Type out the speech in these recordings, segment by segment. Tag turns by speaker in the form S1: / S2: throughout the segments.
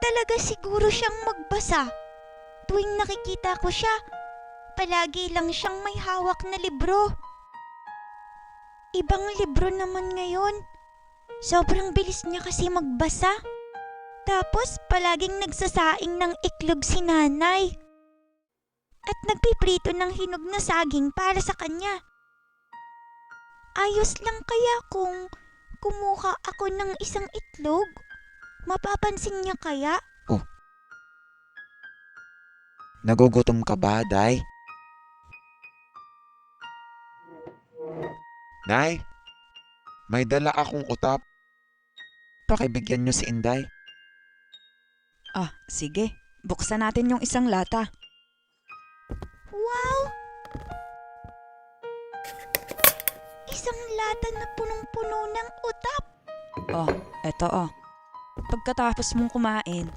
S1: talaga siguro siyang magbasa. Tuwing nakikita ko siya, palagi lang siyang may hawak na libro. Ibang libro naman ngayon. Sobrang bilis niya kasi magbasa. Tapos palaging nagsasaing ng iklog si nanay. At nagpiprito ng hinog na saging para sa kanya. Ayos lang kaya kung kumuha ako ng isang itlog? Mapapansin niya kaya?
S2: Nagugutom ka ba, Day? Nay, may dala akong utap. Pakibigyan niyo si Inday.
S3: Sige. Buksan natin yung isang lata.
S1: Wow! Isang lata na punong-puno ng utap.
S3: Eto. Pagkatapos mong kumain,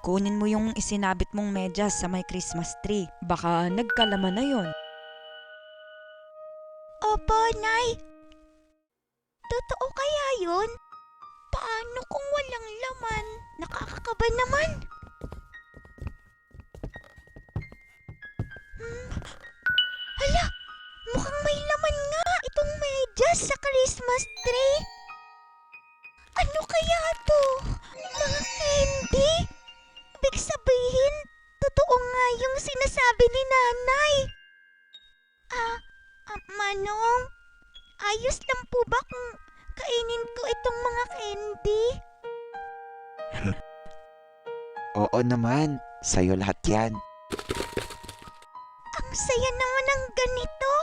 S3: kunin mo yung isinabit mong medyas sa may Christmas tree. Baka nagkalaman na yon.
S1: Opo, Nay. Totoo kaya yun? Paano kung walang laman? Nakakakaba naman. Hala! Mukhang may laman nga itong medyas sa Christmas tree. Ano kaya to? Mga candy? Ibig sabihin, totoo nga yung sinasabi ni Nanay. Manong, ayos lang po ba kung kainin ko itong mga candy?
S2: Oo naman, sa'yo lahat yan.
S1: Ang saya naman ng ganito.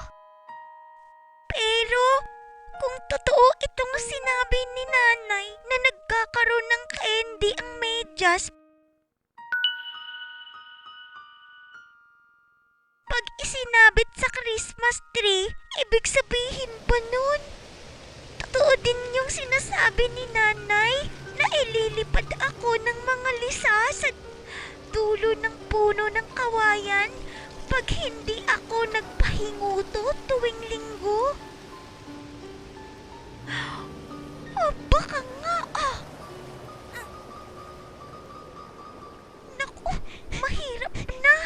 S1: Pero, kung totoo itong sinabi ni Nanay na nagkakaroon ng candy ang medyas, pag isinabit sa Christmas tree, ibig sabihin ba nun? Totoo din yung sinasabi ni Nanay na ililipad ako ng mga lisa sa dulo ng puno ng kawayan pag hindi ako nagpahinguto tuwing linggo? Baka nga Naku, mahirap na.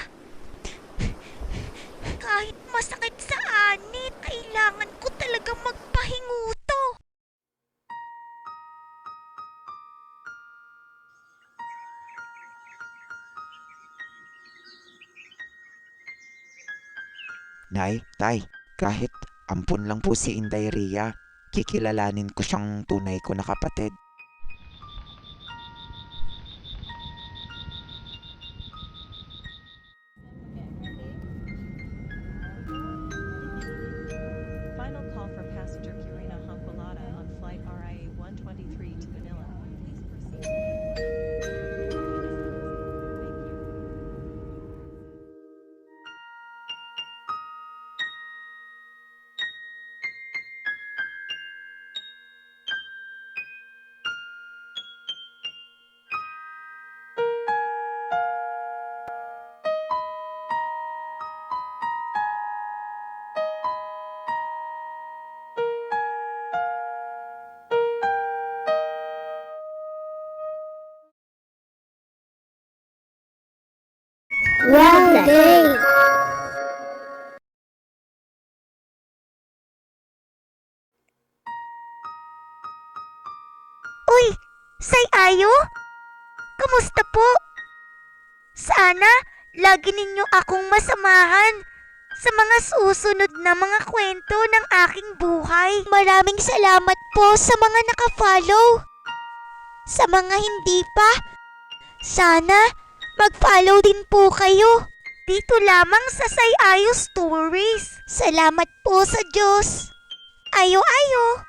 S1: Kahit masakit sa anit, kailangan ko talaga magpahinguto.
S2: Nay, Tay, kahit ampun lang po si Inday Rhea, kikilalanin ko siyang tunay ko na kapatid.
S4: Final call for passenger Purina Honcolata on flight RIA 123 to Manila. Please proceed.
S5: Wow, day!
S1: Uy, Say Ayo? Kamusta po? Sana lagi ninyo akong masamahan sa mga susunod na mga kwento ng aking buhay. Maraming salamat po sa mga nakafollow. Sa mga hindi pa, sana mag-follow din po kayo. Dito lamang sa Say Ayo Stories. Salamat po sa Diyos. Ayo-ayo!